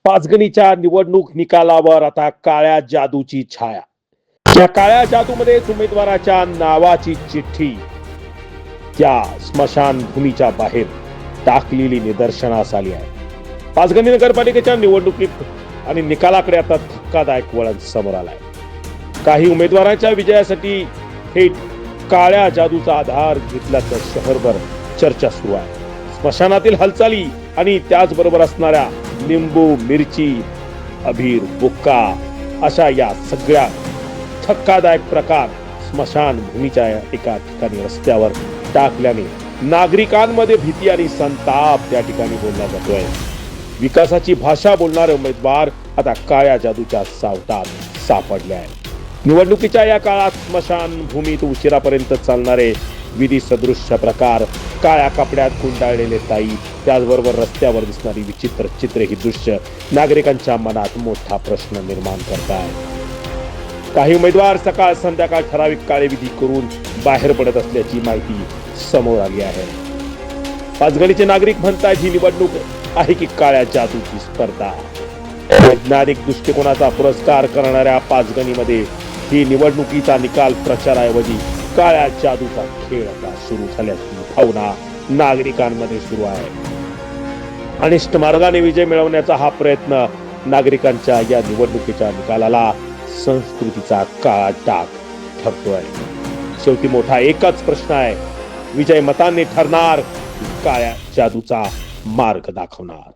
पाचगणीच्या निवडणूक निकालावर आता काळ्या जादूची छाया. या काळ्या जादूमध्येच उमेदवाराच्या नावाची चिठ्ठी त्या स्मशानभूमीच्या बाहेर टाकलेली निदर्शनास आली आहे. पाचगणी नगरपालिकेच्या निवडणुकीत आणि निकालाकडे आता धक्कादायक वळण समोर आलाय. काही उमेदवारांच्या विजयासाठी थेट काळ्या जादूचा आधार घेतल्याचं शहरभर चर्चा सुरू आहे. स्मशानातील हालचाली आणि त्याचबरोबर असणाऱ्या लिंबू, मिरची, अबीर, बुक्का अशा या सगळ्या धक्कादायक प्रकार स्मशानभूमीच्या एका ठिकाणी रस्त्यावर टाकल्याने नागरिकांमध्ये भीती आणि संताप त्या ठिकाणी बोलला जातोय. विकासाची भाषा बोलणारे उमेदवार आता काळ्या जादूच्या सावटात सापडले आहेत. निवडणुकीच्या या काळात स्मशानभूमीत उशिरापर्यंत चालणारे विधी सदृश्य प्रकार, काळ्या कपड्यात गुंडाळलेले ताई, त्याचबरोबर रस्त्यावर दिसणारी विचित्र चित्रे ही दृश्य नागरिकांच्या मनात मोठा प्रश्न निर्माण करतायत. काही उमेदवार सकाळ संध्याकाळ ठराविक काळे विधी करून बाहेर पडत असल्याची माहिती समोर आली आहे. पाचगणीचे नागरिक म्हणतात ही निवडणूक आहे की काळ्या जादूची स्पर्धा. वैज्ञानिक दृष्टिकोनाचा पुरस्कार करणाऱ्या पाचगणीमध्ये ही निवडणुकीचा निकाल प्रचाराऐवजी काळ्या जादूचा खेळ आता सुरू झाल्याची भावना नागरिकांमध्ये सुरू आहे. अनिष्ट मार्गाने विजय मिळवण्याचा हा प्रयत्न नागरिकांच्या या निवडणुकीच्या निकालाला संस्कृतीचा काळा डाग ठरतोय. शेवटी मोठा एकच प्रश्न आहे, विजय मतांनी ठरणार, काळ्या जादूचा मार्ग दाखवणार.